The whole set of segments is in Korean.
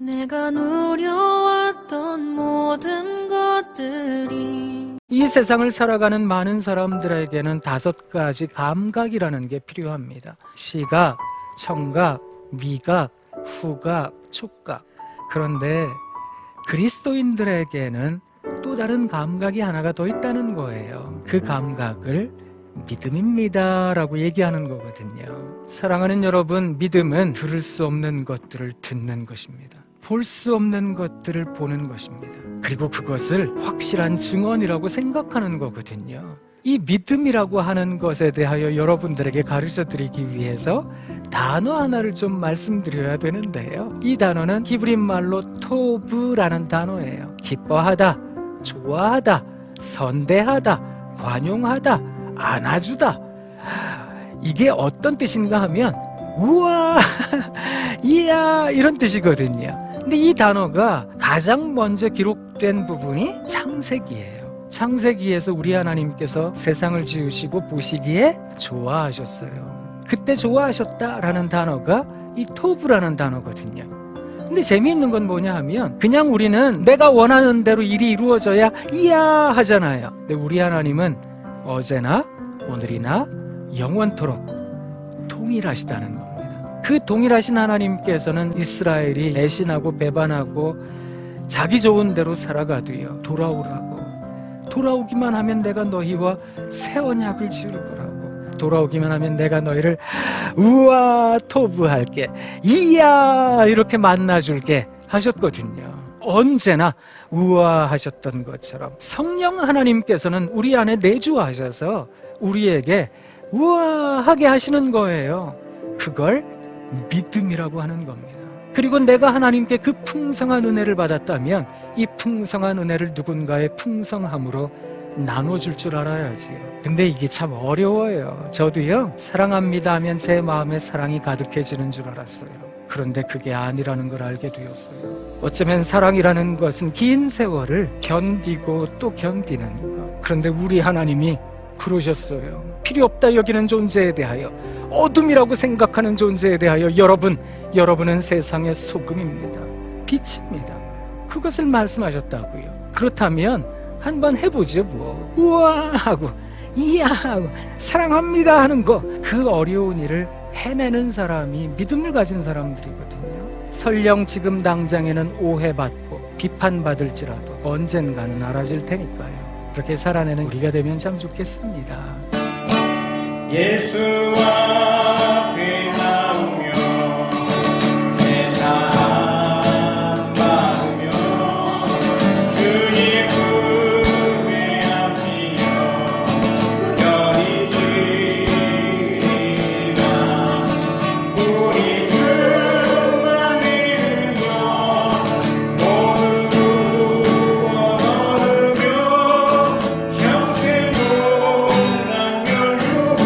내가 누려왔던 모든 것들이. 이 세상을 살아가는 많은 사람들에게는 5가지 감각이라는 게 필요합니다. 시각, 청각, 미각, 후각, 촉각. 그런데 그리스도인들에게는 또 다른 감각이 하나가 더 있다는 거예요. 그 감각을 믿음입니다 라고 얘기하는 거거든요. 사랑하는 여러분, 믿음은 들을 수 없는 것들을 듣는 것입니다. 볼 수 없는 것들을 보는 것입니다. 그리고 그것을 확실한 증언이라고 생각하는 거거든요. 이 믿음이라고 하는 것에 대하여 여러분들에게 가르쳐 드리기 위해서 단어 하나를 좀 말씀드려야 되는데요. 이 단어는 히브리 말로 토브라는 단어예요. 기뻐하다, 좋아하다, 선대하다, 관용하다, 안아주다. 이게 어떤 뜻인가 하면 우와, 이야 이런 뜻이거든요. 근데 이 단어가 가장 먼저 기록된 부분이 창세기예요. 창세기에서 우리 하나님께서 세상을 지으시고 보시기에 좋아하셨어요. 그때 좋아하셨다라는 단어가 이 토브라는 단어거든요. 근데 재미있는 건 뭐냐 하면 그냥 우리는 내가 원하는 대로 일이 이루어져야 이야 하잖아요. 근데 우리 하나님은 어제나 오늘이나 영원토록 동일하시다는 겁니다. 그 동일하신 하나님께서는 이스라엘이 배신하고 배반하고 자기 좋은 대로 살아가도요, 돌아오기만 하면 내가 너희와 새 언약을 지을 거라고, 돌아오기만 하면 내가 너희를 우와 토부할게, 이야 이렇게 만나줄게 하셨거든요. 언제나 우아하셨던 것처럼 성령 하나님께서는 우리 안에 내주하셔서 우리에게 우아하게 하시는 거예요. 그걸 믿음이라고 하는 겁니다. 그리고 내가 하나님께 그 풍성한 은혜를 받았다면 이 풍성한 은혜를 누군가의 풍성함으로 나눠줄 줄 알아야지요. 근데 이게 참 어려워요. 저도요, 사랑합니다 하면 제 마음에 사랑이 가득해지는 줄 알았어요. 그런데 그게 아니라는 걸 알게 되었어요. 어쩌면 사랑이라는 것은 긴 세월을 견디고 또 견디는 것. 그런데 우리 하나님이 그러셨어요. 필요 없다 여기는 존재에 대하여, 어둠이라고 생각하는 존재에 대하여 여러분은 세상의 소금입니다. 빛입니다. 그것을 말씀하셨다고요. 그렇다면 한번 해보죠 뭐. 우와 하고 이야 하고 사랑합니다 하는 거, 그 어려운 일을 해내는 사람이 믿음을 가진 사람들이거든요. 설령 지금 당장에는 오해받고 비판받을지라도 언젠가는 알아질 테니까요. 그렇게 살아내는 우리가 되면 참 좋겠습니다. 예수 앞에 나오며 세상 받으며 주님 품에 안기며 편히 지나 우리 주만 믿으며 몸으로 얻으며 평생 동안 멸류관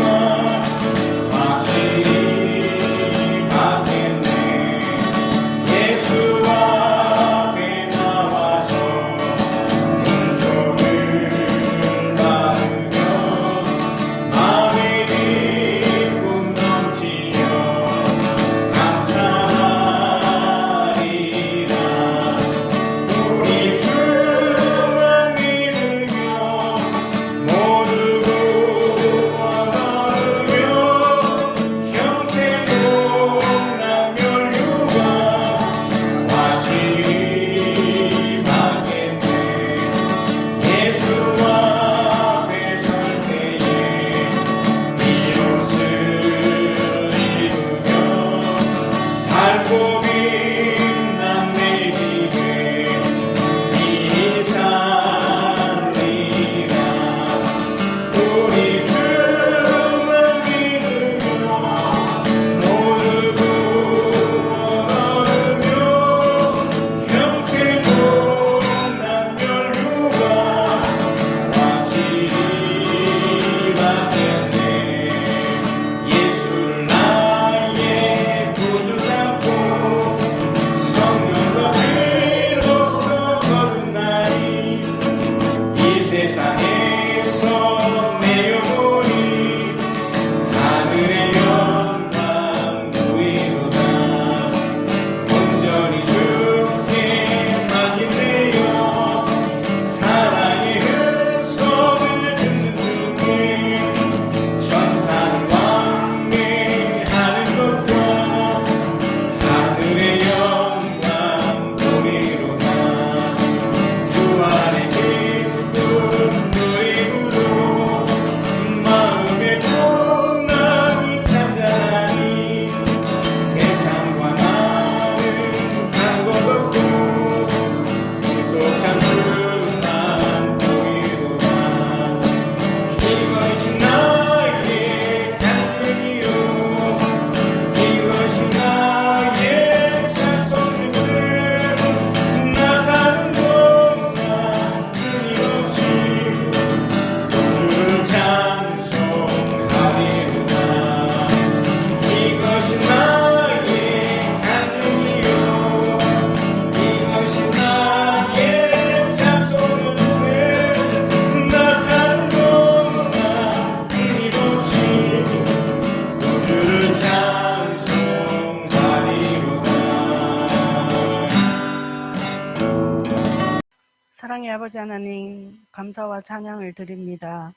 사랑의 아버지 하나님, 감사와 찬양을 드립니다.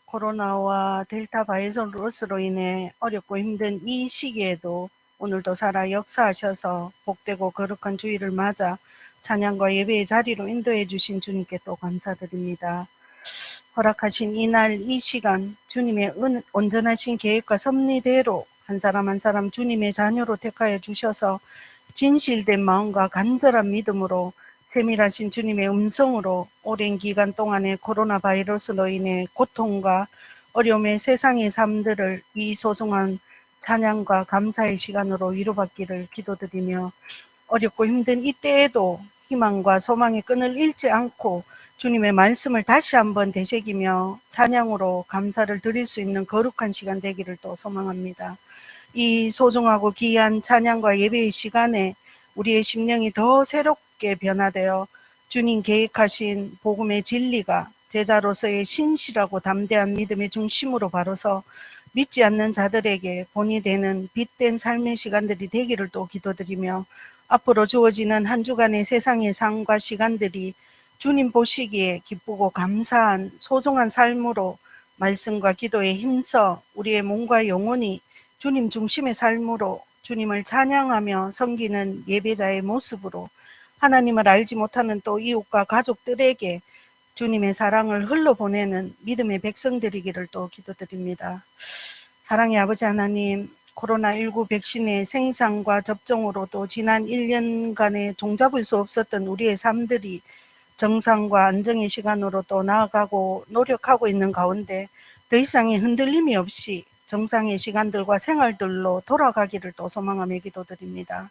코로나와 델타 바이러스로 인해 어렵고 힘든 이 시기에도 오늘도 살아 역사하셔서 복되고 거룩한 주일을 맞아 찬양과 예배의 자리로 인도해 주신 주님께 또 감사드립니다. 허락하신 이날 이 시간 주님의 온전하신 계획과 섭리대로 한 사람 한 사람 주님의 자녀로 택하여 주셔서 진실된 마음과 간절한 믿음으로 세밀하신 주님의 음성으로 오랜 기간 동안의 코로나 바이러스로 인해 고통과 어려움의 세상의 삶들을 이 소중한 찬양과 감사의 시간으로 위로받기를 기도드리며 어렵고 힘든 이때에도 희망과 소망의 끈을 잃지 않고 주님의 말씀을 다시 한번 되새기며 찬양으로 감사를 드릴 수 있는 거룩한 시간 되기를 또 소망합니다. 이 소중하고 귀한 찬양과 예배의 시간에 우리의 심령이 더 새롭게 변화되어 주님 계획하신 복음의 진리가 제자로서의 신실하고 담대한 믿음의 중심으로 바로서 믿지 않는 자들에게 본이 되는 빛된 삶의 시간들이 되기를 또 기도드리며 앞으로 주어지는 한 주간의 세상의 삶과 시간들이 주님 보시기에 기쁘고 감사한 소중한 삶으로 말씀과 기도에 힘써 우리의 몸과 영혼이 주님 중심의 삶으로 주님을 찬양하며 섬기는 예배자의 모습으로 하나님을 알지 못하는 또 이웃과 가족들에게 주님의 사랑을 흘러보내는 믿음의 백성들이기를 또 기도드립니다. 사랑의 아버지 하나님, 코로나19 백신의 생산과 접종으로도 지난 1년간의 종잡을 수 없었던 우리의 삶들이 정상과 안정의 시간으로 또 나아가고 노력하고 있는 가운데 더 이상의 흔들림이 없이 정상의 시간들과 생활들로 돌아가기를 또 소망하며 기도드립니다.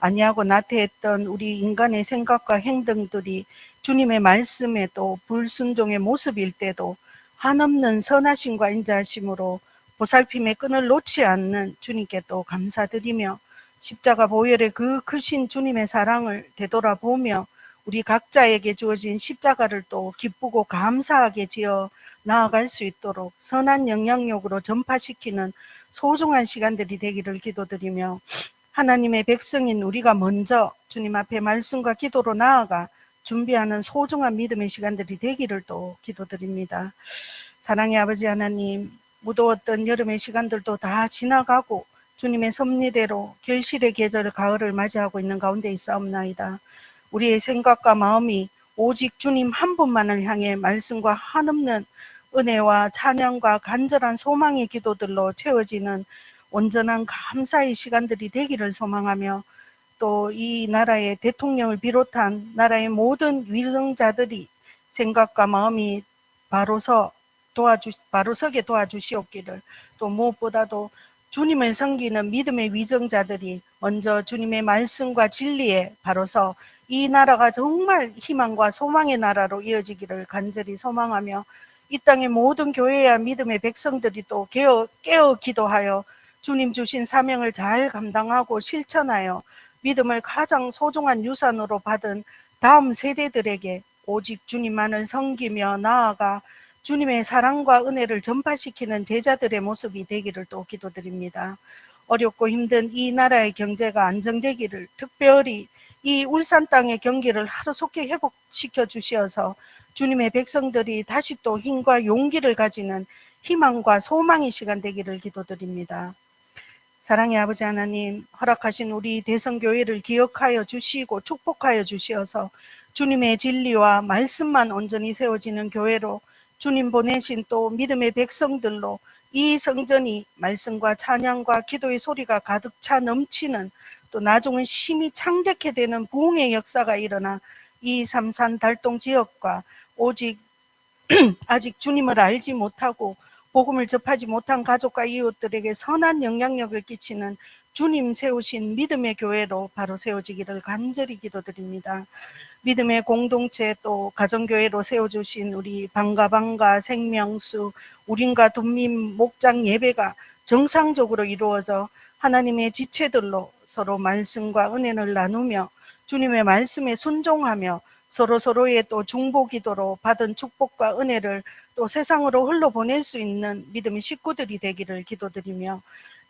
아니하고 나태했던 우리 인간의 생각과 행동들이 주님의 말씀에 또 불순종의 모습일 때도 한없는 선하심과 인자하심으로 보살핌의 끈을 놓지 않는 주님께 또 감사드리며 십자가 보혈의 그 크신 주님의 사랑을 되돌아보며 우리 각자에게 주어진 십자가를 또 기쁘고 감사하게 지어 나아갈 수 있도록 선한 영향력으로 전파시키는 소중한 시간들이 되기를 기도드리며 하나님의 백성인 우리가 먼저 주님 앞에 말씀과 기도로 나아가 준비하는 소중한 믿음의 시간들이 되기를 또 기도드립니다. 사랑의 아버지 하나님, 무더웠던 여름의 시간들도 다 지나가고 주님의 섭리대로 결실의 계절 가을을 맞이하고 있는 가운데 있사옵나이다. 우리의 생각과 마음이 오직 주님 한 분만을 향해 말씀과 한없는 은혜와 찬양과 간절한 소망의 기도들로 채워지는 온전한 감사의 시간들이 되기를 소망하며 또 이 나라의 대통령을 비롯한 나라의 모든 위정자들이 생각과 마음이 바로서게 도와주시옵기를, 또 무엇보다도 주님을 섬기는 믿음의 위정자들이 먼저 주님의 말씀과 진리에 바로서 이 나라가 정말 희망과 소망의 나라로 이어지기를 간절히 소망하며 이 땅의 모든 교회와 믿음의 백성들이 또 깨어 기도하여 주님 주신 사명을 잘 감당하고 실천하여 믿음을 가장 소중한 유산으로 받은 다음 세대들에게 오직 주님만을 섬기며 나아가 주님의 사랑과 은혜를 전파시키는 제자들의 모습이 되기를 또 기도드립니다. 어렵고 힘든 이 나라의 경제가 안정되기를, 특별히 이 울산 땅의 경기를 하루속히 회복시켜 주시어서 주님의 백성들이 다시 또 힘과 용기를 가지는 희망과 소망의 시간 되기를 기도드립니다. 사랑의 아버지 하나님, 허락하신 우리 대성교회를 기억하여 주시고 축복하여 주시어서 주님의 진리와 말씀만 온전히 세워지는 교회로, 주님 보내신 또 믿음의 백성들로 이 성전이 말씀과 찬양과 기도의 소리가 가득 차 넘치는, 또 나중은 심히 창대케 되는 부흥의 역사가 일어나 이 삼산 달동 지역과 오직 아직 주님을 알지 못하고 복음을 접하지 못한 가족과 이웃들에게 선한 영향력을 끼치는 주님 세우신 믿음의 교회로 바로 세워지기를 간절히 기도드립니다. 믿음의 공동체 또 가정교회로 세워주신 우리 방가방가 생명수 우린과 돈민 목장 예배가 정상적으로 이루어져 하나님의 지체들로 서로 말씀과 은혜를 나누며 주님의 말씀에 순종하며 서로의 또 중보기도로 받은 축복과 은혜를 또 세상으로 흘러보낼 수 있는 믿음의 식구들이 되기를 기도드리며,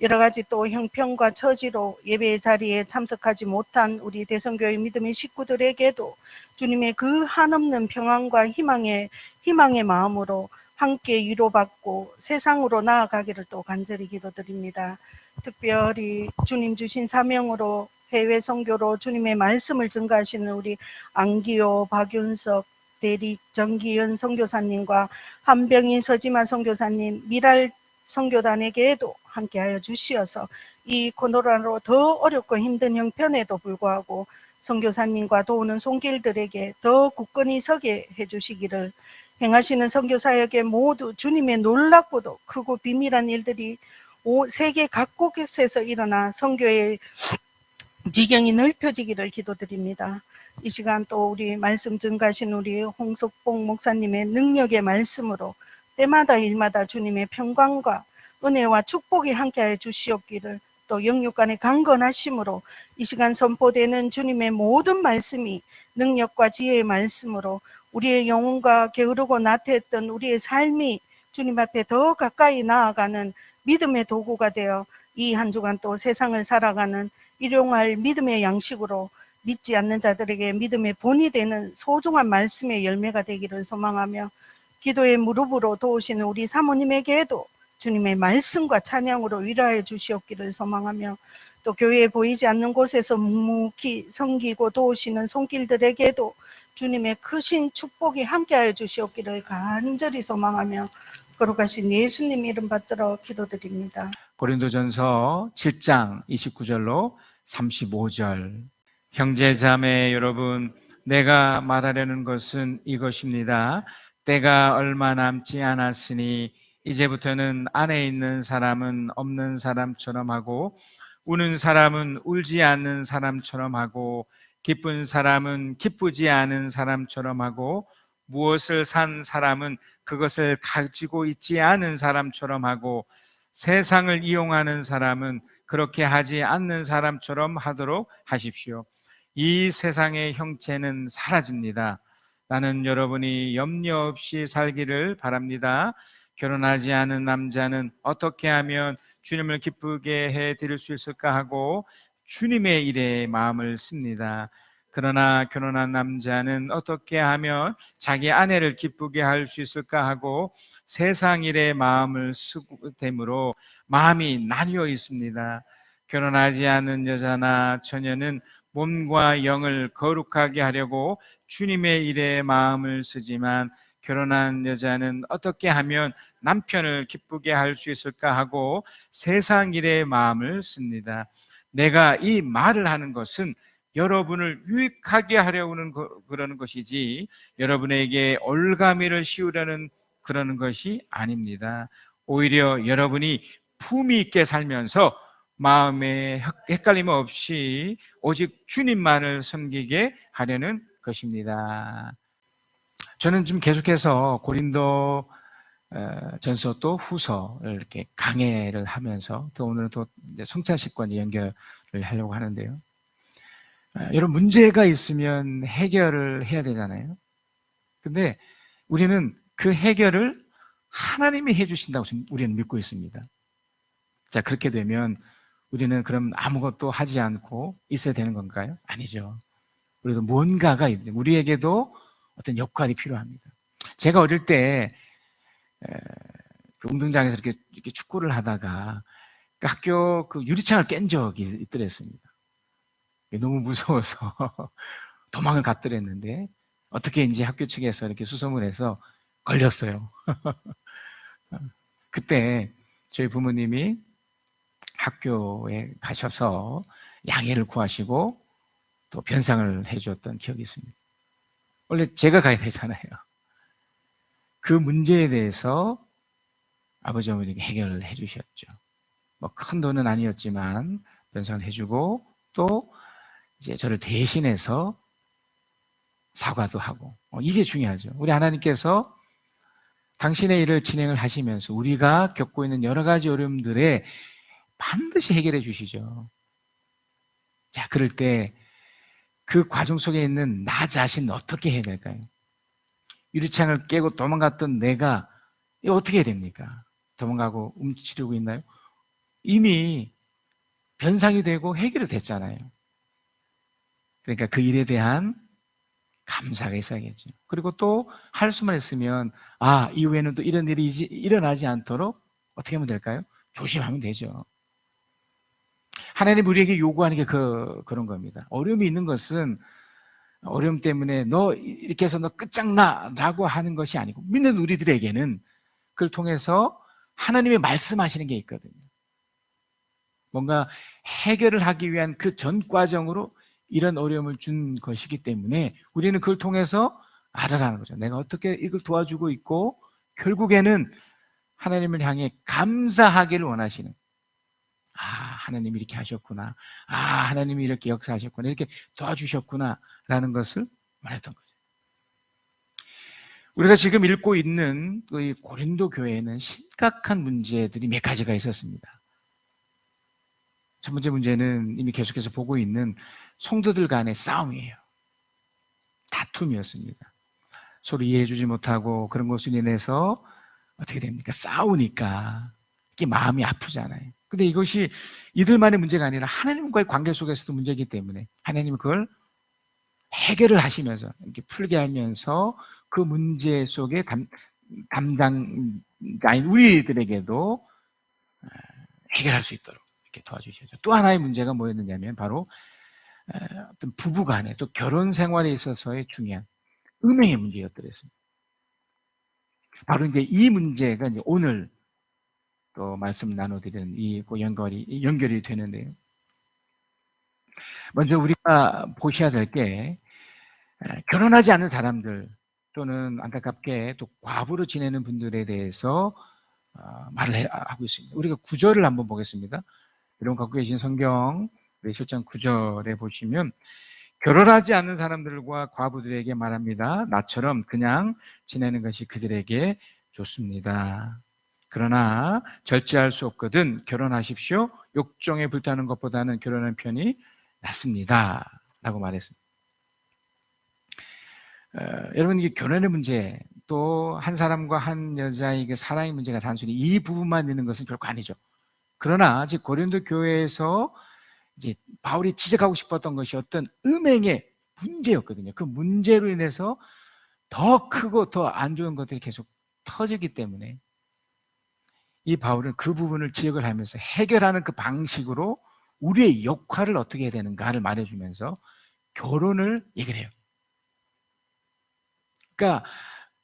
여러 가지 또 형편과 처지로 예배 자리에 참석하지 못한 우리 대성교회 믿음의 식구들에게도 주님의 그 한없는 평안과 희망의 마음으로 함께 위로받고 세상으로 나아가기를 또 간절히 기도드립니다. 특별히 주님 주신 사명으로 해외 선교로 주님의 말씀을 증가하시는 우리 안기호, 박윤석, 대리 정기현 선교사님과 한병희 서지마 선교사님, 미랄 선교단에게도 함께하여 주시어서 이 코로나로 더 어렵고 힘든 형편에도 불구하고 선교사님과 도우는 손길들에게 더 굳건히 서게 해주시기를, 행하시는 선교사역에 모두 주님의 놀랍고도 크고 비밀한 일들이 세계 각곳에서 일어나 선교의 지경이 넓혀지기를 기도드립니다. 이 시간 또 우리 말씀 증가하신 우리 홍석봉 목사님의 능력의 말씀으로 때마다 일마다 주님의 평강과 은혜와 축복이 함께하여 주시옵기를, 또 영육간의 강건하심으로 이 시간 선포되는 주님의 모든 말씀이 능력과 지혜의 말씀으로 우리의 영혼과 게으르고 나태했던 우리의 삶이 주님 앞에 더 가까이 나아가는 믿음의 도구가 되어 이 한 주간 또 세상을 살아가는 일용할 믿음의 양식으로 믿지 않는 자들에게 믿음의 본이 되는 소중한 말씀의 열매가 되기를 소망하며, 기도의 무릎으로 도우시는 우리 사모님에게도 주님의 말씀과 찬양으로 위로하여 주시옵기를 소망하며, 또 교회에 보이지 않는 곳에서 묵묵히 섬기고 도우시는 손길들에게도 주님의 크신 축복이 함께하여 주시옵기를 간절히 소망하며 거룩하신 예수님 이름 받들어 기도드립니다. 고린도전서 7장 29절로 35절. 형제자매 여러분, 내가 말하려는 것은 이것입니다. 때가 얼마 남지 않았으니 이제부터는 안에 있는 사람은 없는 사람처럼 하고, 우는 사람은 울지 않는 사람처럼 하고, 기쁜 사람은 기쁘지 않은 사람처럼 하고, 무엇을 산 사람은 그것을 가지고 있지 않은 사람처럼 하고, 세상을 이용하는 사람은 그렇게 하지 않는 사람처럼 하도록 하십시오. 이 세상의 형체는 사라집니다. 나는 여러분이 염려 없이 살기를 바랍니다. 결혼하지 않은 남자는 어떻게 하면 주님을 기쁘게 해드릴 수 있을까 하고 주님의 일에 마음을 씁니다. 그러나 결혼한 남자는 어떻게 하면 자기 아내를 기쁘게 할 수 있을까 하고 세상 일에 마음을 쓰고 되므로 마음이 나뉘어 있습니다. 결혼하지 않은 여자나 처녀는 몸과 영을 거룩하게 하려고 주님의 일에 마음을 쓰지만, 결혼한 여자는 어떻게 하면 남편을 기쁘게 할 수 있을까 하고 세상 일에 마음을 씁니다. 내가 이 말을 하는 것은 여러분을 유익하게 하려는 그러는 것이지 여러분에게 올가미를 씌우려는 그러는 것이 아닙니다. 오히려 여러분이 품위 있게 살면서 마음에 헷갈림 없이 오직 주님만을 섬기게 하려는 것입니다. 저는 지금 계속해서 고린도 전서 또 후서를 이렇게 강해를 하면서 또 오늘은 또 성찬식과 연결을 하려고 하는데요. 여러분, 문제가 있으면 해결을 해야 되잖아요. 근데 우리는 그 해결을 하나님이 해주신다고 우리는 믿고 있습니다. 자, 그렇게 되면 우리는 그럼 아무것도 하지 않고 있어야 되는 건가요? 아니죠. 우리도 뭔가가 있는, 우리에게도 어떤 역할이 필요합니다. 제가 어릴 때 그 운동장에서 이렇게 축구를 하다가 그 학교 그 유리창을 깬 적이 있더랬습니다. 너무 무서워서 도망을 갔더랬는데 어떻게 이제 학교 측에서 이렇게 수소문 해서 걸렸어요. 그때 저희 부모님이 학교에 가셔서 양해를 구하시고 또 변상을 해주었던 기억이 있습니다. 원래 제가 가야 되잖아요. 그 문제에 대해서 아버지 어머니가 해결을 해주셨죠. 뭐 큰 돈은 아니었지만 변상을 해주고 또 이제 저를 대신해서 사과도 하고, 이게 중요하죠. 우리 하나님께서 당신의 일을 진행을 하시면서 우리가 겪고 있는 여러 가지 어려움들에 반드시 해결해 주시죠. 자, 그럴 때 그 과정 속에 있는 나 자신 어떻게 해야 될까요? 유리창을 깨고 도망갔던 내가 이거 어떻게 해야 됩니까? 도망가고 움츠리고 있나요? 이미 변상이 되고 해결이 됐잖아요. 그러니까 그 일에 대한 감사가 있어야겠죠. 그리고 또 할 수만 있으면 이후에는 또 이런 일이 일어나지 않도록 어떻게 하면 될까요? 조심하면 되죠. 하나님 우리에게 요구하는 게 그런 겁니다. 어려움이 있는 것은 어려움 때문에 너 이렇게 해서 너 끝장나 라고 하는 것이 아니고, 믿는 우리들에게는 그걸 통해서 하나님이 말씀하시는 게 있거든요. 뭔가 해결을 하기 위한 그 전 과정으로 이런 어려움을 준 것이기 때문에 우리는 그걸 통해서 알아라는 거죠. 내가 어떻게 이걸 도와주고 있고, 결국에는 하나님을 향해 감사하기를 원하시는, 하나님이 이렇게 하셨구나, 하나님이 이렇게 역사하셨구나, 이렇게 도와주셨구나 라는 것을 말했던 거죠. 우리가 지금 읽고 있는 이 고린도 교회에는 심각한 문제들이 몇 가지가 있었습니다. 첫 번째 문제는 이미 계속해서 보고 있는 성도들 간의 싸움이에요. 다툼이었습니다. 서로 이해해주지 못하고 그런 것으로 인해서 어떻게 됩니까? 싸우니까 이게 마음이 아프잖아요. 근데 이것이 이들만의 문제가 아니라 하나님과의 관계 속에서도 문제이기 때문에 하나님은 그걸 해결을 하시면서 이렇게 풀게 하면서 그 문제 속에 담당자인 우리들에게도 해결할 수 있도록 이렇게 도와주셔야죠. 또 하나의 문제가 뭐였느냐면 바로 어떤 부부 간에 또 결혼 생활에 있어서의 중요한 음행의 문제였더랬습니다. 바로 이제 이 문제가 이제 오늘 또 말씀 나눠드리는 연결이 되는데요. 먼저 우리가 보셔야 될 게, 결혼하지 않는 사람들 또는 안타깝게 또 과부로 지내는 분들에 대해서 말을 하고 있습니다. 우리가 9절을 한번 보겠습니다. 여러분 갖고 계신 성경 10장 9절에 보시면, 결혼하지 않는 사람들과 과부들에게 말합니다. 나처럼 그냥 지내는 것이 그들에게 좋습니다. 그러나 절제할 수 없거든 결혼하십시오. 욕정에 불타는 것보다는 결혼하는 편이 낫습니다 라고 말했습니다. 여러분, 이게 결혼의 문제, 또 한 사람과 한 여자의 그 사랑의 문제가 단순히 이 부분만 있는 것은 결코 아니죠. 그러나 즉 고린도 교회에서 이제 바울이 지적하고 싶었던 것이 어떤 음행의 문제였거든요. 그 문제로 인해서 더 크고 더 안 좋은 것들이 계속 터지기 때문에 이 바울은 그 부분을 지적을 하면서 해결하는 그 방식으로 우리의 역할을 어떻게 해야 되는가를 말해주면서 결혼을 얘기를 해요. 그러니까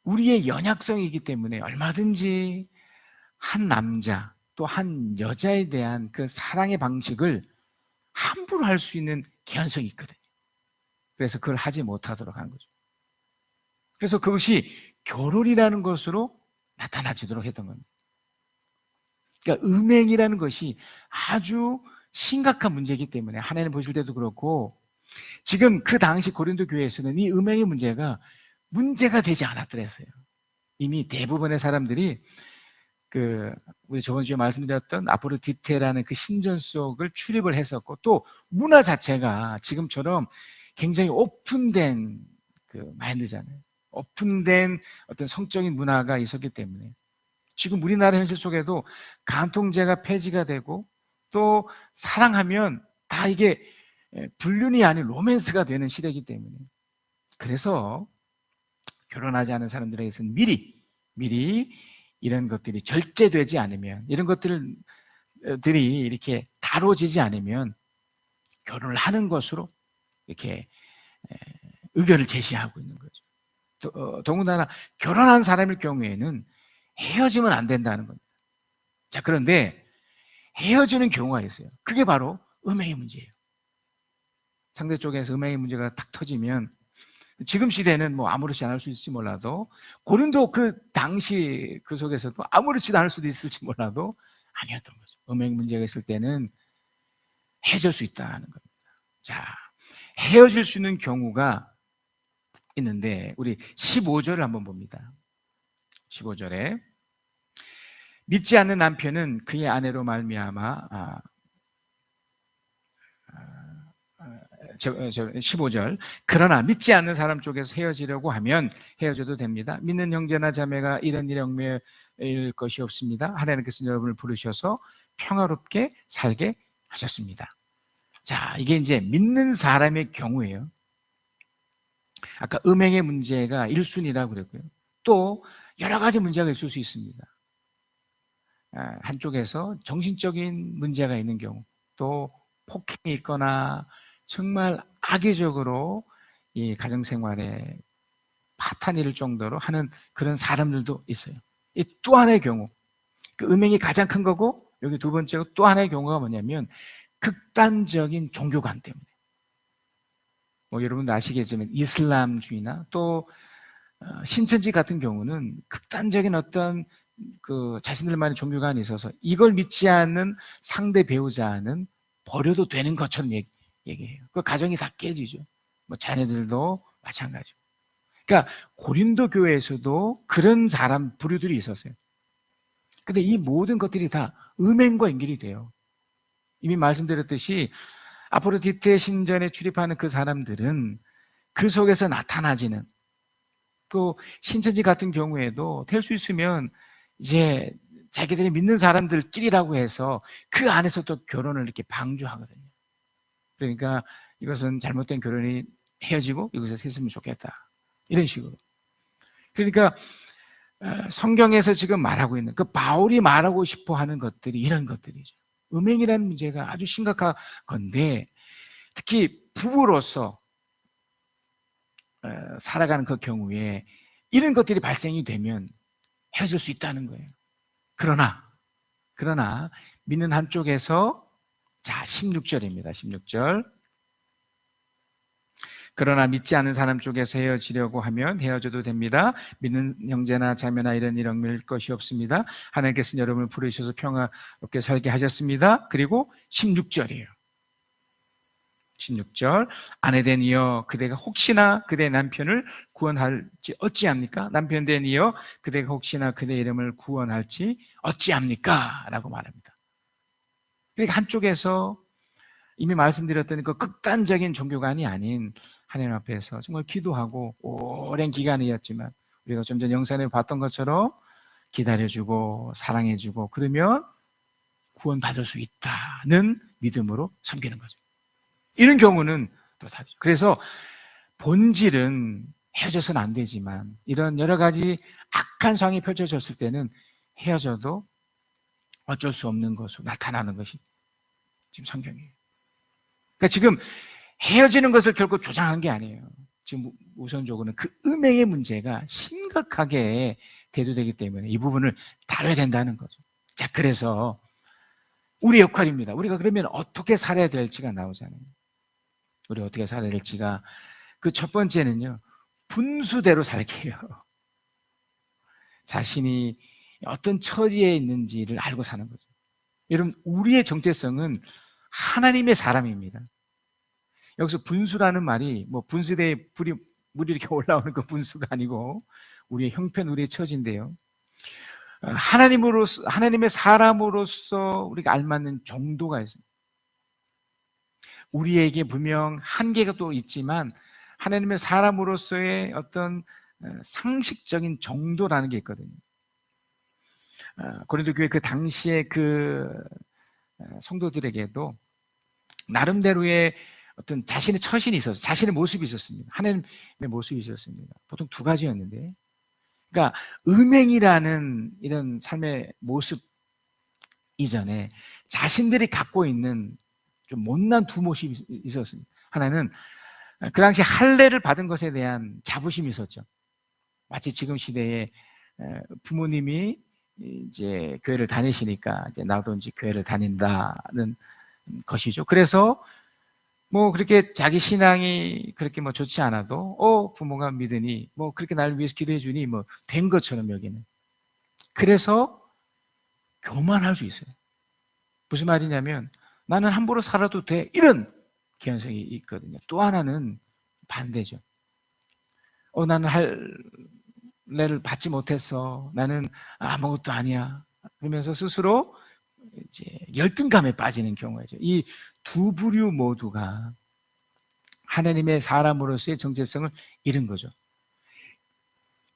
우리의 연약성이기 때문에 얼마든지 한 남자 또 한 여자에 대한 그 사랑의 방식을 함부로 할 수 있는 개연성이 있거든요. 그래서 그걸 하지 못하도록 한 거죠. 그래서 그것이 결혼이라는 것으로 나타나지도록 했던 겁니다. 그러니까 음행이라는 것이 아주 심각한 문제이기 때문에 하나님 보실 때도 그렇고, 지금 그 당시 고린도 교회에서는 이 음행의 문제가 되지 않았더랬어요. 이미 대부분의 사람들이 우리 저번 주에 말씀드렸던 아포로디테라는 그 신전 속을 출입을 했었고, 또 문화 자체가 지금처럼 굉장히 오픈된 그 마인드잖아요. 오픈된 어떤 성적인 문화가 있었기 때문에 지금 우리나라 현실 속에도 간통죄가 폐지가 되고, 또 사랑하면 다 이게 불륜이 아닌 로맨스가 되는 시대이기 때문에, 그래서 결혼하지 않은 사람들에게서는 미리 이런 것들이 절제되지 않으면, 이런 것들이 이렇게 다뤄지지 않으면 결혼을 하는 것으로 이렇게 의견을 제시하고 있는 거죠. 더군다나 결혼한 사람일 경우에는 헤어지면 안 된다는 겁니다. 자, 그런데 헤어지는 경우가 있어요. 그게 바로 음행의 문제예요. 상대 쪽에서 음행의 문제가 탁 터지면, 지금 시대는 뭐 아무렇지 않을 수 있을지 몰라도, 고린도 그 당시 그 속에서도 아무렇지도 않을 수도 있을지 몰라도 아니었던 거죠. 음행 문제가 있을 때는 헤어질 수 있다는 겁니다. 자, 헤어질 수 있는 경우가 있는데 우리 15절을 한번 봅니다. 15절에 믿지 않는 남편은 그의 아내로 말미암아 15절. 그러나 믿지 않는 사람 쪽에서 헤어지려고 하면 헤어져도 됩니다. 믿는 형제나 자매가 이런 일에 얽매일 것이 없습니다. 하나님께서 여러분을 부르셔서 평화롭게 살게 하셨습니다. 자, 이게 이제 믿는 사람의 경우예요. 아까 음행의 문제가 1순위라고 그랬고요. 또 여러 가지 문제가 있을 수 있습니다. 한쪽에서 정신적인 문제가 있는 경우, 또 폭행이 있거나 정말 악의적으로 이 가정생활에 파탄이 일 정도로 하는 그런 사람들도 있어요. 이 또 하나의 경우, 그 음행이 가장 큰 거고, 여기 두 번째로 또 하나의 경우가 뭐냐면 극단적인 종교관 때문에. 뭐 여러분도 아시겠지만 이슬람주의나 또 신천지 같은 경우는 극단적인 어떤 그 자신들만의 종교관이 있어서 이걸 믿지 않는 상대 배우자는 버려도 되는 것처럼 얘기해요. 그 가정이 다 깨지죠. 뭐 자녀들도 마찬가지고. 그러니까 고린도 교회에서도 그런 사람 부류들이 있었어요. 근데 이 모든 것들이 다 음행과 연결이 돼요. 이미 말씀드렸듯이 아포로디테 신전에 출입하는 그 사람들은 그 속에서 나타나지는, 또 신천지 같은 경우에도 될 수 있으면 이제 자기들이 믿는 사람들끼리라고 해서 그 안에서 또 결혼을 이렇게 방조하거든요. 그러니까 이것은 잘못된 결혼이 헤어지고 이것에서 했으면 좋겠다, 이런 식으로. 그러니까 성경에서 지금 말하고 있는 그 바울이 말하고 싶어 하는 것들이 이런 것들이죠. 음행이라는 문제가 아주 심각한 건데, 특히 부부로서 살아가는 그 경우에 이런 것들이 발생이 되면 헤어질 수 있다는 거예요. 그러나 믿는 한쪽에서, 자 16절입니다. 16절. 그러나 믿지 않는 사람 쪽에서 헤어지려고 하면 헤어져도 됩니다. 믿는 형제나 자매나 이런 일 얽매일 것이 없습니다. 하나님께서는 여러분을 부르셔서 평화롭게 살게 하셨습니다. 그리고 16절이에요. 16절. 아내된 이여 그대가 혹시나 그대 남편을 구원할지 어찌합니까? 남편된 이여 그대가 혹시나 그대 이름을 구원할지 어찌합니까? 라고 말합니다. 그러니까 한쪽에서 이미 말씀드렸던 그 극단적인 종교관이 아닌 하나님 앞에서 정말 기도하고 오랜 기간이었지만 우리가 좀 전 영상에 봤던 것처럼 기다려주고 사랑해주고 그러면 구원받을 수 있다는 믿음으로 섬기는 거죠. 이런 경우는 또 다르죠. 그래서 본질은 헤어져서는 안 되지만 이런 여러 가지 악한 상황이 펼쳐졌을 때는 헤어져도 어쩔 수 없는 것으로 나타나는 것이 지금 성경이에요. 그러니까 지금 헤어지는 것을 결국 조장한 게 아니에요. 지금 우선적으로는 그 음행의 문제가 심각하게 대두되기 때문에 이 부분을 다뤄야 된다는 거죠. 자, 그래서 우리 역할입니다. 우리가 그러면 어떻게 살아야 될지가 나오잖아요. 우리 어떻게 살아야 될지가, 그 첫 번째는요, 분수대로 살게요. 자신이 어떤 처지에 있는지를 알고 사는 거죠. 여러분, 우리의 정체성은 하나님의 사람입니다. 여기서 분수라는 말이 뭐 분수대에 물이 이렇게 올라오는 그 분수가 아니고 우리의 형편, 우리의 처지인데요. 하나님의 사람으로서 우리가 알맞는 정도가 있습니다. 우리에게 분명 한계가 또 있지만 하나님의 사람으로서의 어떤 상식적인 정도라는 게 있거든요. 고린도 교회 그 당시에 그 성도들에게도 나름대로의 어떤 자신의 처신이 있었어요. 자신의 모습이 있었습니다. 하나님의 모습이 있었습니다. 보통 두 가지였는데, 그러니까 음행이라는 이런 삶의 모습 이전에 자신들이 갖고 있는 좀 못난 두 모습이 있었습니다. 하나는 그 당시 할례를 받은 것에 대한 자부심이 있었죠. 마치 지금 시대에 부모님이 이제 교회를 다니시니까 이제 나도 이제 교회를 다닌다는 것이죠. 그래서 뭐 그렇게 자기 신앙이 그렇게 뭐 좋지 않아도 부모가 믿으니 뭐 그렇게 나를 위해서 기도해 주니 뭐 된 것처럼 여기는. 그래서 교만할 수 있어요. 무슨 말이냐면 나는 함부로 살아도 돼, 이런 개연성이 있거든요. 또 하나는 반대죠. 나는 할례를 받지 못했어, 나는 아무것도 아니야, 그러면서 스스로 이제 열등감에 빠지는 경우죠. 이 두 부류 모두가 하나님의 사람으로서의 정체성을 잃은 거죠.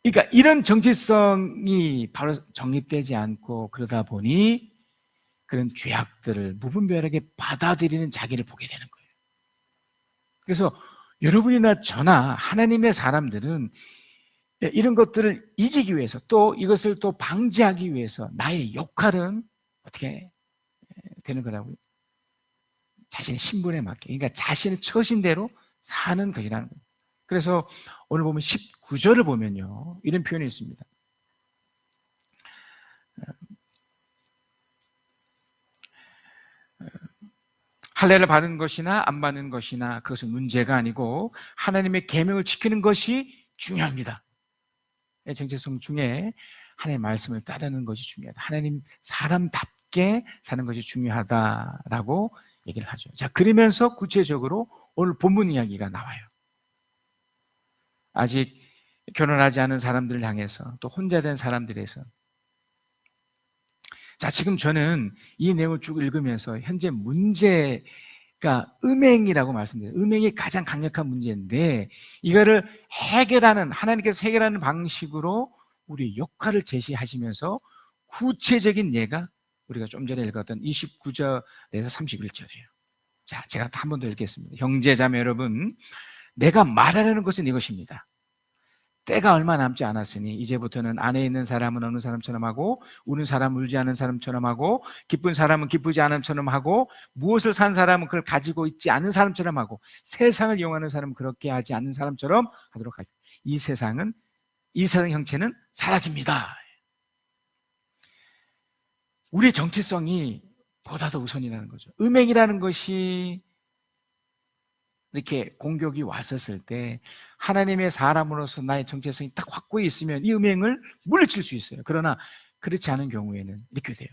그러니까 이런 정체성이 바로 정립되지 않고 그러다 보니 그런 죄악들을 무분별하게 받아들이는 자기를 보게 되는 거예요. 그래서 여러분이나 저나 하나님의 사람들은 이런 것들을 이기기 위해서 또 이것을 또 방지하기 위해서 나의 역할은 어떻게 되는 거라고요? 자신의 신분에 맞게, 그러니까 자신의 처신대로 사는 것이라는 거예요. 그래서 오늘 보면 19절을 보면요, 이런 표현이 있습니다. 할례를 받은 것이나 안 받는 것이나 그것은 문제가 아니고 하나님의 계명을 지키는 것이 중요합니다. 정체성 중에 하나님의 말씀을 따르는 것이 중요하다. 하나님 사람답게 사는 것이 중요하다라고 얘기를 하죠. 자, 그러면서 구체적으로 오늘 본문 이야기가 나와요. 아직 결혼하지 않은 사람들을 향해서 또 혼자 된 사람들에서, 자, 지금 저는 이 내용을 쭉 읽으면서 현재 문제가 음행이라고 말씀드려요. 음행이 가장 강력한 문제인데 이거를 해결하는, 하나님께서 해결하는 방식으로 우리 역할을 제시하시면서 구체적인 예가 우리가 좀 전에 읽었던 29절에서 31절이에요. 자, 제가 한 번 더 읽겠습니다. 형제자매 여러분, 내가 말하려는 것은 이것입니다. 때가 얼마 남지 않았으니 이제부터는 안에 있는 사람은 어느 사람처럼 하고 우는 사람은 울지 않은 사람처럼 하고 기쁜 사람은 기쁘지 않은 사람처럼 하고 무엇을 산 사람은 그걸 가지고 있지 않은 사람처럼 하고 세상을 이용하는 사람은 그렇게 하지 않는 사람처럼 하도록 하죠. 이 세상 형체는 사라집니다. 우리의 정체성이 보다 더 우선이라는 거죠. 음행이라는 것이 이렇게 공격이 왔었을 때 하나님의 사람으로서 나의 정체성이 딱 확고히 있으면 이 음행을 물리칠 수 있어요. 그러나 그렇지 않은 경우에는 이렇게 돼요.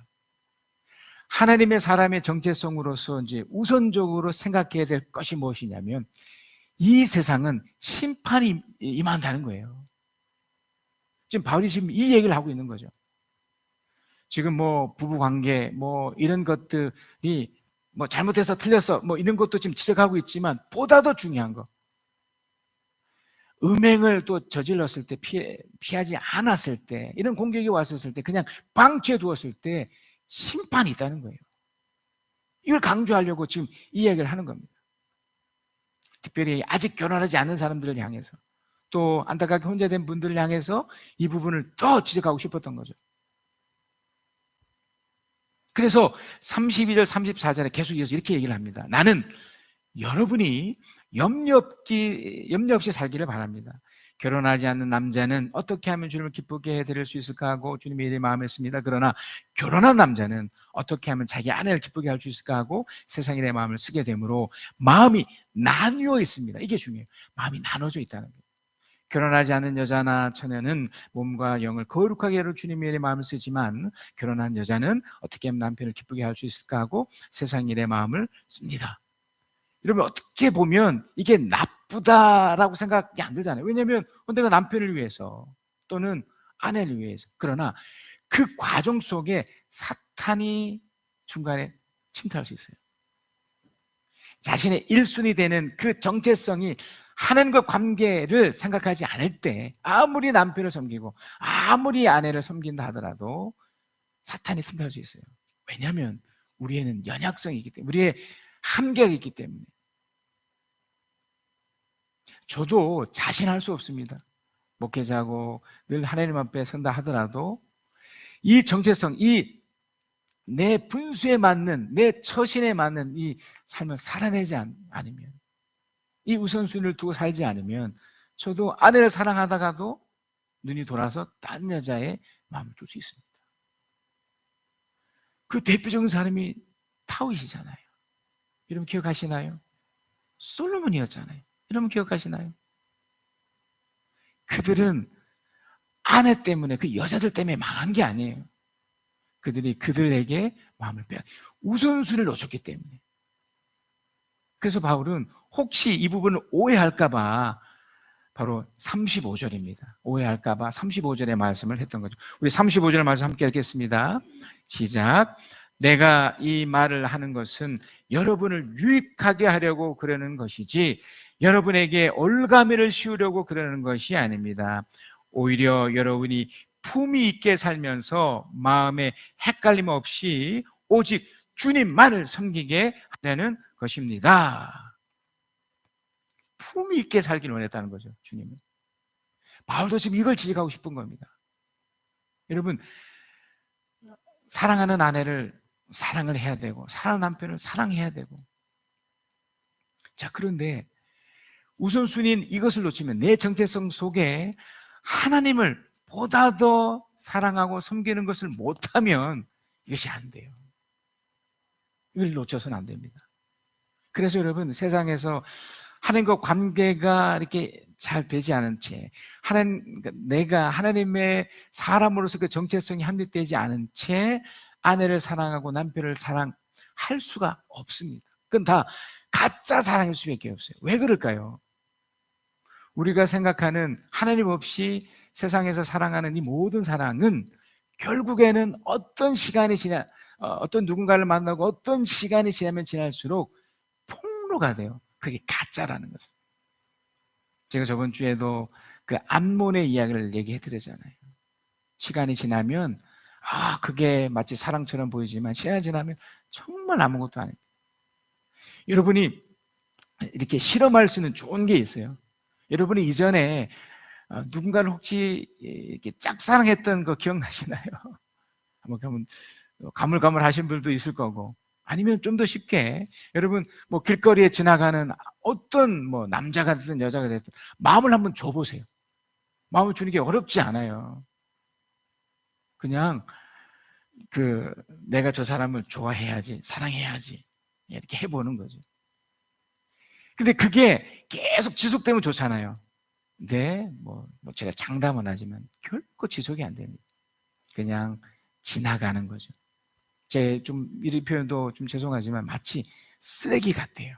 하나님의 사람의 정체성으로서 이제 우선적으로 생각해야 될 것이 무엇이냐면 이 세상은 심판이 임한다는 거예요. 지금 바울이 지금 이 얘기를 하고 있는 거죠. 지금 뭐 부부관계 뭐 이런 것들이 뭐 잘못해서 틀렸어 뭐 이런 것도 지금 지적하고 있지만 보다 더 중요한 거, 음행을 또 저질렀을 때 피하지 않았을 때, 이런 공격이 왔었을 때 그냥 방치해 두었을 때 심판이 있다는 거예요. 이걸 강조하려고 지금 이 이야기를 하는 겁니다. 특별히 아직 결혼하지 않은 사람들을 향해서, 또 안타깝게 혼자 된 분들을 향해서 이 부분을 더 지적하고 싶었던 거죠. 그래서 32절 34절에 계속 이어서 이렇게 얘기를 합니다. 나는 여러분이 염려 없이 살기를 바랍니다. 결혼하지 않는 남자는 어떻게 하면 주님을 기쁘게 해드릴 수 있을까 하고 주님의 일에 마음을 씁니다. 그러나 결혼한 남자는 어떻게 하면 자기 아내를 기쁘게 할 수 있을까 하고 세상 일에 마음을 쓰게 되므로 마음이 나뉘어 있습니다. 이게 중요해요. 마음이 나눠져 있다는 거예요. 결혼하지 않은 여자나 처녀는 몸과 영을 거룩하게 하려 주님의 일에 마음을 쓰지만 결혼한 여자는 어떻게 하면 남편을 기쁘게 할 수 있을까 하고 세상 일에 마음을 씁니다. 여러분, 어떻게 보면 이게 나쁘다라고 생각이 안 들잖아요. 왜냐하면 내가 남편을 위해서 또는 아내를 위해서, 그러나 그 과정 속에 사탄이 중간에 침투할 수 있어요. 자신의 1순위 되는 그 정체성이 하나님과 관계를 생각하지 않을 때 아무리 남편을 섬기고 아무리 아내를 섬긴다 하더라도 사탄이 침투할 수 있어요. 왜냐하면 우리에는 연약성이 있기 때문에, 우리의 한계가 있기 때문에. 저도 자신할 수 없습니다. 목회자고 늘 하나님 앞에 선다 하더라도 이 정체성, 이 내 분수에 맞는, 내 처신에 맞는 이 삶을 살아내지 않으면, 이 우선순위를 두고 살지 않으면 저도 아내를 사랑하다가도 눈이 돌아서 딴 여자의 마음을 줄 수 있습니다. 그 대표적인 사람이 다윗이잖아요. 여러분 기억하시나요? 솔로몬이었잖아요. 여러분 기억하시나요? 그들은 아내 때문에, 그 여자들 때문에 망한 게 아니에요. 그들이 그들에게 마음을 빼앗, 우선순위를 놓쳤기 때문에. 그래서 바울은 혹시 이 부분을 오해할까봐 바로 35절입니다. 오해할까봐 35절의 말씀을 했던 거죠. 우리 35절 말씀 함께 읽겠습니다. 시작. 내가 이 말을 하는 것은 여러분을 유익하게 하려고 그러는 것이지 여러분에게 올가미를 씌우려고 그러는 것이 아닙니다. 오히려 여러분이 품위 있게 살면서 마음에 헷갈림 없이 오직 주님만을 섬기게 하려는 것입니다. 품위 있게 살길 원했다는 거죠, 주님은. 바울도 지금 이걸 지적하고 싶은 겁니다. 여러분, 사랑하는 아내를 사랑을 해야 되고 사랑하는 남편을 사랑해야 되고, 자, 그런데 우선순위인 이것을 놓치면 내 정체성 속에 하나님을 보다 더 사랑하고 섬기는 것을 못하면 이것이 안 돼요. 이걸 놓쳐서는 안 됩니다. 그래서 여러분, 세상에서 하나님과 관계가 이렇게 잘 되지 않은 채, 내가 하나님의 사람으로서 그 정체성이 합립되지 않은 채 아내를 사랑하고 남편을 사랑할 수가 없습니다. 그건 다 가짜 사랑일 수밖에 없어요. 왜 그럴까요? 우리가 생각하는 하나님 없이 세상에서 사랑하는 이 모든 사랑은 결국에는 어떤 누군가를 만나고 어떤 시간이 지나면 지날수록 폭로가 돼요. 그게 가짜라는 거죠. 제가 저번 주에도 그 암몬의 이야기를 얘기해 드렸잖아요. 시간이 지나면 그게 마치 사랑처럼 보이지만 시간이 지나면 정말 아무것도 아닙니다. 여러분이 이렇게 실험할 수 있는 좋은 게 있어요. 여러분이 이전에 누군가를 혹시 이렇게 짝사랑했던 거 기억나시나요? 한번 가물가물 하신 분도 있을 거고, 아니면 좀 더 쉽게 여러분 길거리에 지나가는 어떤 남자가 됐든 여자가 됐든 마음을 한번 줘보세요. 마음을 주는 게 어렵지 않아요. 그냥 내가 저 사람을 좋아해야지, 사랑해야지 이렇게 해보는 거죠. 근데 그게 계속 지속되면 좋잖아요. 근데 제가 장담은 하지만 결코 지속이 안 됩니다. 그냥 지나가는 거죠. 이 표현도 좀 죄송하지만 마치 쓰레기 같아요.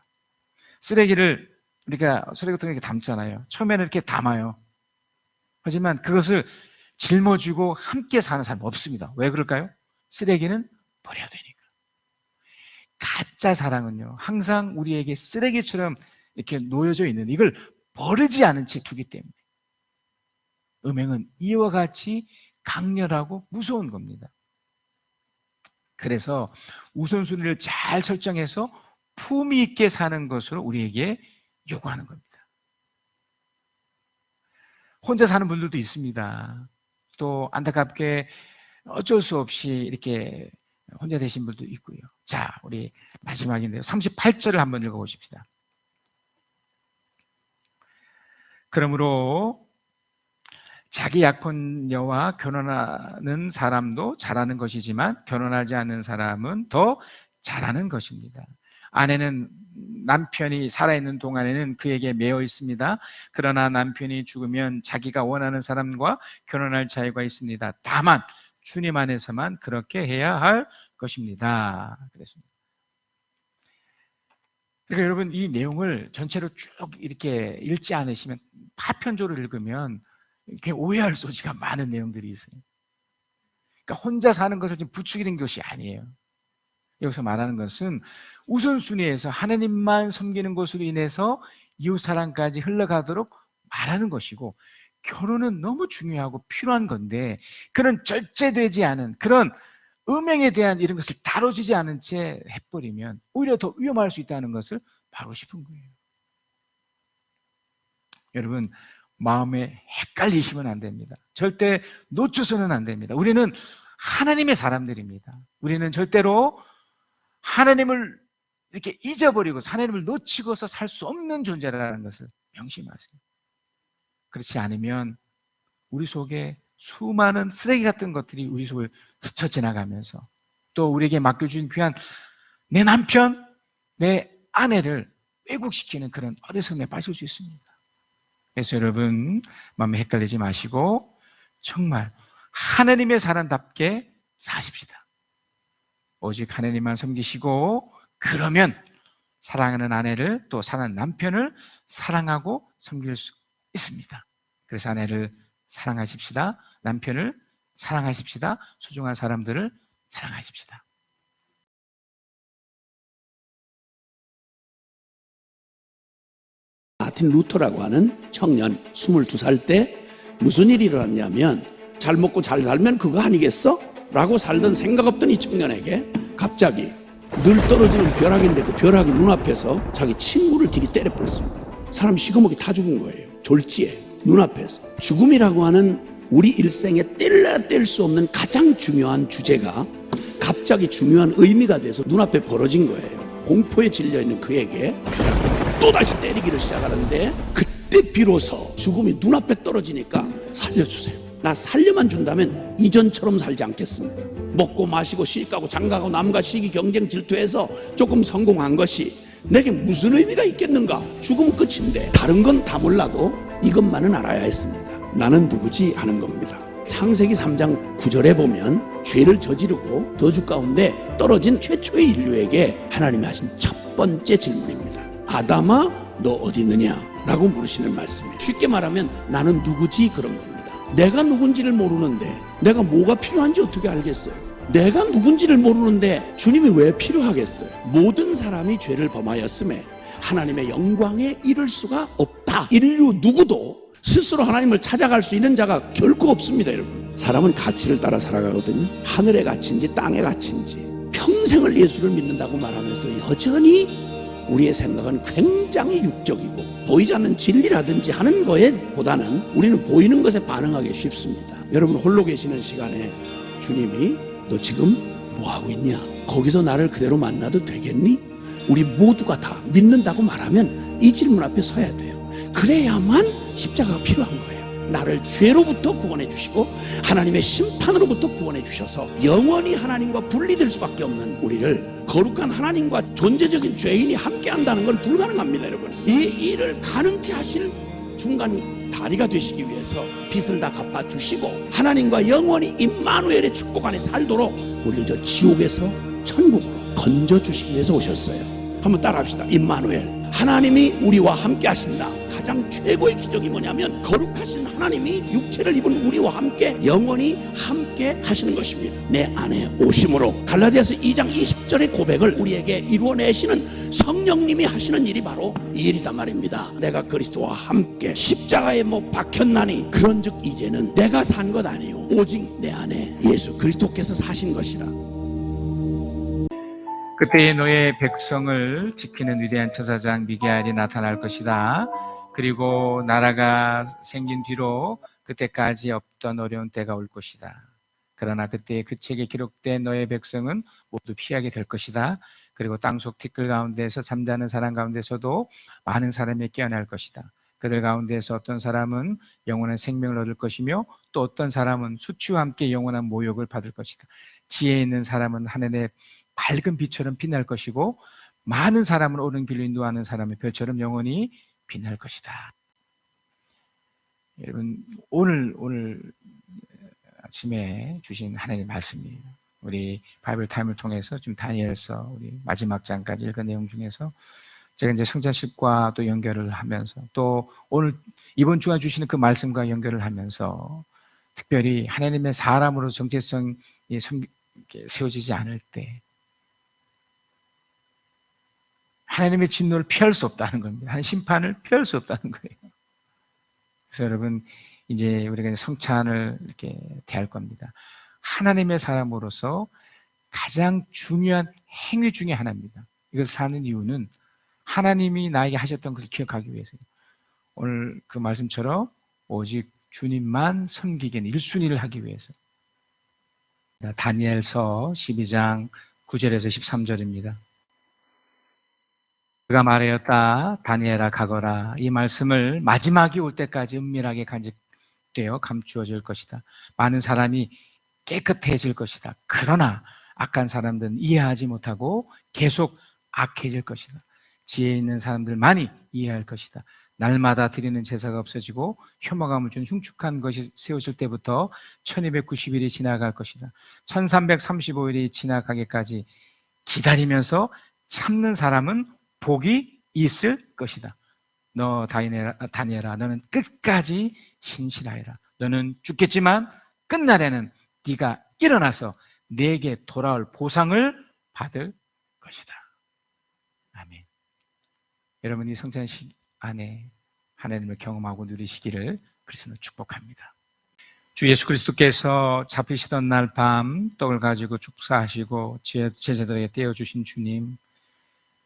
쓰레기를 우리가 쓰레기통에 이렇게 담잖아요. 처음에는 이렇게 담아요. 하지만 그것을 짊어지고 함께 사는 사람 없습니다. 왜 그럴까요? 쓰레기는 버려야 되니까. 가짜 사랑은요, 항상 우리에게 쓰레기처럼 이렇게 놓여져 있는, 이걸 버리지 않은 채 두기 때문에. 음행은 이와 같이 강렬하고 무서운 겁니다. 그래서 우선순위를 잘 설정해서 품위 있게 사는 것으로 우리에게 요구하는 겁니다. 혼자 사는 분들도 있습니다. 또 안타깝게 어쩔 수 없이 이렇게 혼자 되신 분도 있고요. 자, 우리 마지막인데요. 38절을 한번 읽어보십시다. 그러므로 자기 약혼녀와 결혼하는 사람도 잘하는 것이지만 결혼하지 않는 사람은 더 잘하는 것입니다. 아내는 남편이 살아있는 동안에는 그에게 매여 있습니다. 그러나 남편이 죽으면 자기가 원하는 사람과 결혼할 자유가 있습니다. 다만 주님 안에서만 그렇게 해야 할 것입니다. 그랬습니다. 그러니까 여러분, 이 내용을 전체로 쭉 이렇게 읽지 않으시면, 파편조를 읽으면 오해할 소지가 많은 내용들이 있어요. 그러니까 혼자 사는 것을 지금 부추기는 것이 아니에요. 여기서 말하는 것은 우선순위에서 하나님만 섬기는 것으로 인해서 이웃사랑까지 흘러가도록 말하는 것이고, 결혼은 너무 중요하고 필요한 건데 그런 절제되지 않은 그런 음행에 대한 이런 것을 다뤄지지 않은 채 해버리면 오히려 더 위험할 수 있다는 것을 말하고 싶은 거예요. 여러분, 마음에 헷갈리시면 안 됩니다. 절대 놓쳐서는 안 됩니다. 우리는 하나님의 사람들입니다. 우리는 절대로 하나님을 이렇게 잊어버리고 하나님을 놓치고서 살 수 없는 존재라는 것을 명심하세요. 그렇지 않으면 우리 속에 수많은 쓰레기 같은 것들이 우리 속을 스쳐 지나가면서 또 우리에게 맡겨준 귀한 내 남편, 내 아내를 왜곡시키는 그런 어리석음에 빠질 수 있습니다. 그래서 여러분, 마음에 헷갈리지 마시고 정말 하나님의 사람답게 사십시다. 오직 하나님만 섬기시고, 그러면 사랑하는 아내를 또 사랑하는 남편을 사랑하고 섬길 수 있습니다. 그래서 아내를 사랑하십시다. 남편을 사랑하십시다. 소중한 사람들을 사랑하십시다. 마틴 루터라고 하는 청년 22살 때 무슨 일이 일어났냐면 잘 먹고 잘 살면 그거 아니겠어? 라고 살던 생각 없던 이 청년에게 갑자기 늘 떨어지는 벼락인데 그 벼락이 눈앞에서 자기 친구를 들이 때려버렸습니다. 사람 시커멓게 타 죽은 거예요. 졸지에 눈앞에서. 죽음이라고 하는 우리 일생에 뗄래야 뗄 수 없는 가장 중요한 주제가 갑자기 중요한 의미가 돼서 눈앞에 벌어진 거예요. 공포에 질려있는 그에게 벼락이 또다시 때리기를 시작하는데 그때 비로소 죽음이 눈앞에 떨어지니까 살려주세요. 나 살려만 준다면 이전처럼 살지 않겠습니다. 먹고 마시고 시집가고 장가가고 남과 시기 경쟁 질투해서 조금 성공한 것이 내게 무슨 의미가 있겠는가? 죽음은 끝인데 다른 건 다 몰라도 이것만은 알아야 했습니다. 나는 누구지 하는 겁니다. 창세기 3장 9절에 보면 죄를 저지르고 저주 가운데 떨어진 최초의 인류에게 하나님이 하신 첫 번째 질문입니다. 아담아 너 어디 있느냐? 라고 물으시는 말씀이에요. 쉽게 말하면 나는 누구지? 그런 겁니다. 내가 누군지를 모르는데 내가 뭐가 필요한지 어떻게 알겠어요? 내가 누군지를 모르는데 주님이 왜 필요하겠어요? 모든 사람이 죄를 범하였음에 하나님의 영광에 이를 수가 없다. 인류 누구도 스스로 하나님을 찾아갈 수 있는 자가 결코 없습니다. 여러분, 사람은 가치를 따라 살아가거든요. 하늘의 가치인지 땅의 가치인지. 평생을 예수를 믿는다고 말하면서도 여전히 우리의 생각은 굉장히 육적이고 보이지 않는 진리라든지 하는 거에 보다는 우리는 보이는 것에 반응하기 쉽습니다. 여러분, 홀로 계시는 시간에 주님이 너 지금 뭐하고 있냐? 거기서 나를 그대로 만나도 되겠니? 우리 모두가 다 믿는다고 말하면 이 질문 앞에 서야 돼요. 그래야만 십자가가 필요한 거예요. 나를 죄로부터 구원해 주시고 하나님의 심판으로부터 구원해 주셔서 영원히 하나님과 분리될 수밖에 없는 우리를 거룩한 하나님과 존재적인 죄인이 함께 한다는 건 불가능합니다. 여러분, 이 일을 가능케 하실 중간 다리가 되시기 위해서 빚을 다 갚아주시고 하나님과 영원히 임마누엘의 축복 안에 살도록 우리를 저 지옥에서 천국으로 건져주시기 위해서 오셨어요. 한번 따라합시다. 임마누엘, 하나님이 우리와 함께 하신다. 가장 최고의 기적이 뭐냐면 거룩하신 하나님이 육체를 입은 우리와 함께 영원히 함께 하시는 것입니다. 내 안에 오심으로 갈라디아서 2장 20절의 고백을 우리에게 이루어내시는 성령님이 하시는 일이 바로 이 일이단 말입니다. 내가 그리스도와 함께 십자가에 못 박혔나니 그런즉 이제는 내가 산 것 아니요 오직 내 안에 예수 그리스도께서 사신 것이라. 그때의 너의 백성을 지키는 위대한 천사장 미게알이 나타날 것이다. 그리고 나라가 생긴 뒤로 그때까지 없던 어려운 때가 올 것이다. 그러나 그때 그 책에 기록된 너의 백성은 모두 피하게 될 것이다. 그리고 땅속 티끌 가운데서 잠자는 사람 가운데서도 많은 사람이 깨어날 것이다. 그들 가운데서 어떤 사람은 영원한 생명을 얻을 것이며 또 어떤 사람은 수치와 함께 영원한 모욕을 받을 것이다. 지혜 있는 사람은 하늘의 밝은 빛처럼 빛날 것이고 많은 사람을 옳은 길로 인도하는 사람의 별처럼 영원히 빛날 것이다. 여러분, 오늘 아침에 주신 하나님의 말씀이에요. 우리 바이블 타임을 통해서 좀 다니엘서 우리 마지막 장까지 읽은 내용 중에서 제가 이제 성찬식과 또 연결을 하면서 또 오늘 이번 주간 주시는 그 말씀과 연결을 하면서 특별히 하나님의 사람으로 정체성이 세워지지 않을 때 하나님의 진노를 피할 수 없다는 겁니다. 하나님의 심판을 피할 수 없다는 거예요. 그래서 여러분, 이제 우리가 성찬을 이렇게 대할 겁니다. 하나님의 사람으로서 가장 중요한 행위 중에 하나입니다. 이것을 사는 이유는 하나님이 나에게 하셨던 것을 기억하기 위해서요. 오늘 그 말씀처럼 오직 주님만 섬기기는 1순위를 하기 위해서. 다니엘서 12장 9절에서 13절입니다. 그가 말하였다. 다니엘아 가거라. 이 말씀을 마지막이 올 때까지 은밀하게 간직되어 감추어질 것이다. 많은 사람이 깨끗해질 것이다. 그러나 악한 사람들은 이해하지 못하고 계속 악해질 것이다. 지혜 있는 사람들만이 이해할 것이다. 날마다 드리는 제사가 없어지고 혐오감을 준 흉측한 것이 세워질 때부터 1290일이 지나갈 것이다. 1335일이 지나가기까지 기다리면서 참는 사람은 복이 있을 것이다. 너 다니엘아, 너는 끝까지 신실하여라. 너는 죽겠지만 끝날에는 네가 일어나서 내게 돌아올 보상을 받을 것이다. 아멘. 여러분, 이 성찬식 안에 하나님을 경험하고 누리시기를 그리스도로 축복합니다. 주 예수 그리스도께서 잡히시던 날 밤 떡을 가지고 축사하시고 제자들에게 떼어주신 주님,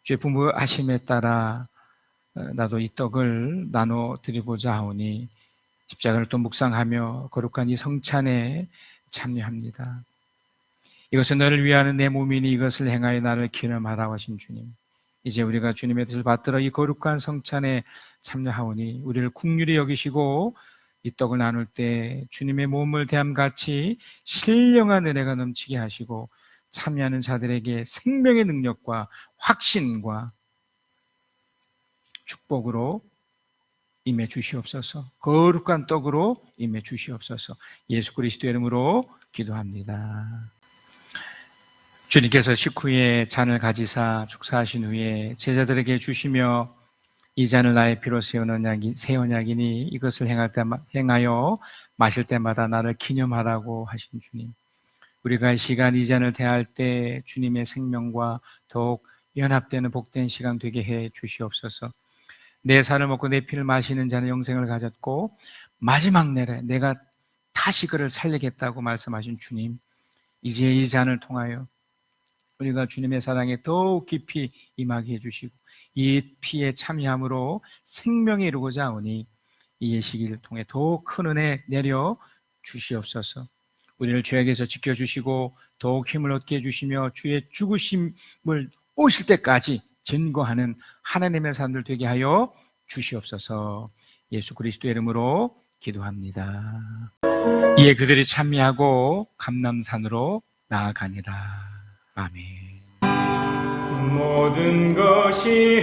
주의 분부하심에 따라 나도 이 떡을 나눠 드리고자 하오니 십자가를 또 묵상하며 거룩한 이 성찬에 참여합니다. 이것은 너를 위하는 내 몸이니 이것을 행하여 나를 기념하라고 하신 주님, 이제 우리가 주님의 뜻을 받들어 이 거룩한 성찬에 참여하오니 우리를 긍휼히 여기시고 이 떡을 나눌 때 주님의 몸을 대함같이 신령한 은혜가 넘치게 하시고 참여하는 자들에게 생명의 능력과 확신과 축복으로 임해 주시옵소서. 거룩한 떡으로 임해 주시옵소서. 예수 그리스도의 이름으로 기도합니다. 주님께서 식후에 잔을 가지사 축사하신 후에 제자들에게 주시며 이 잔을 나의 피로 새 언약이니 이것을 행하여 마실 때마다 나를 기념하라고 하신 주님, 우리가 이 시간 이 잔을 대할 때 주님의 생명과 더욱 연합되는 복된 시간 되게 해 주시옵소서. 내 살을 먹고 내 피를 마시는 자는 영생을 가졌고 마지막 날에 내가 다시 그를 살리겠다고 말씀하신 주님, 이제 이 잔을 통하여 우리가 주님의 사랑에 더욱 깊이 임하게 해주시고 이 피에 참여함으로 생명에 이루고자 하오니 이 예식을 통해 더욱 큰 은혜 내려 주시옵소서. 우리를 죄악에서 지켜주시고 더욱 힘을 얻게 해주시며 주의 죽으심을 오실 때까지 증거하는 하나님의 사람들 되게 하여 주시옵소서. 예수 그리스도의 이름으로 기도합니다. 이에 그들이 참여하고 감람산으로 나아가니라. 아멘. 모든 것이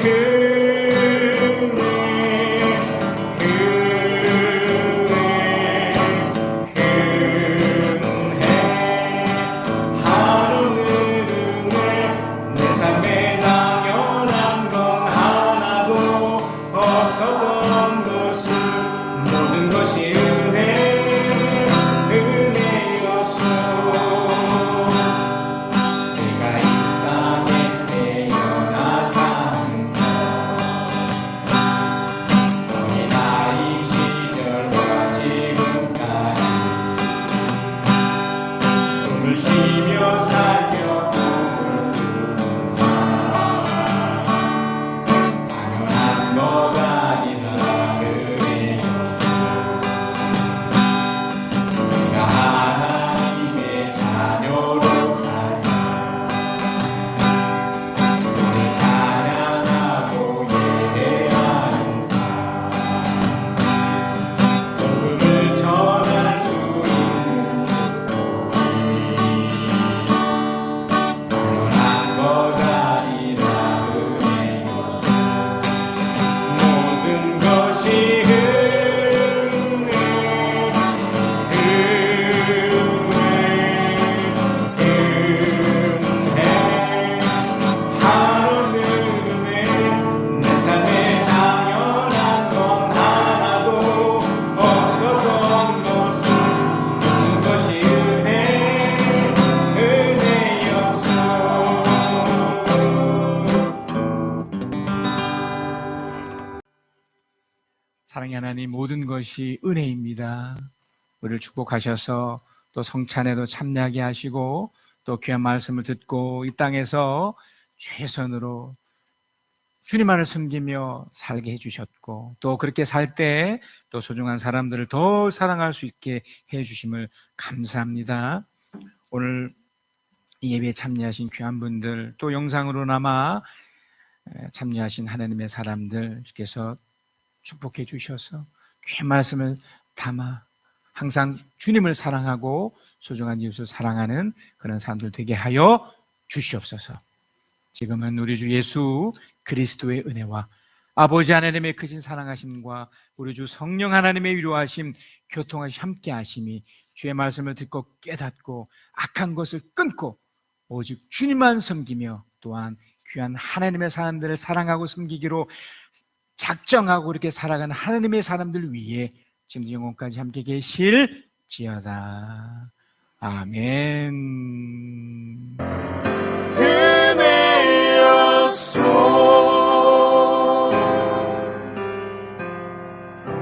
사랑의 하나님, 모든 것이 은혜입니다. 우리를 축복하셔서 또 성찬에도 참여하게 하시고 또 귀한 말씀을 듣고 이 땅에서 최선으로 주님만을 섬기며 살게 해주셨고 또 그렇게 살 때 또 소중한 사람들을 더 사랑할 수 있게 해주심을 감사합니다. 오늘 이 예배에 참여하신 귀한 분들 또 영상으로나마 참여하신 하나님의 사람들 주께서 축복해 주셔서 귀한 말씀을 담아 항상 주님을 사랑하고 소중한 이웃을 사랑하는 그런 사람들 되게 하여 주시옵소서. 지금은 우리 주 예수 그리스도의 은혜와 아버지 하나님의 크신 사랑하심과 우리 주 성령 하나님의 위로하심, 교통하심, 함께 하심이 주의 말씀을 듣고 깨닫고 악한 것을 끊고 오직 주님만 섬기며 또한 귀한 하나님의 사람들을 사랑하고 섬기기로 작정하고 이렇게 살아가는 하나님의 사람들 위해 지금 영원까지 함께 계실지어다. 아멘. 은혜였소.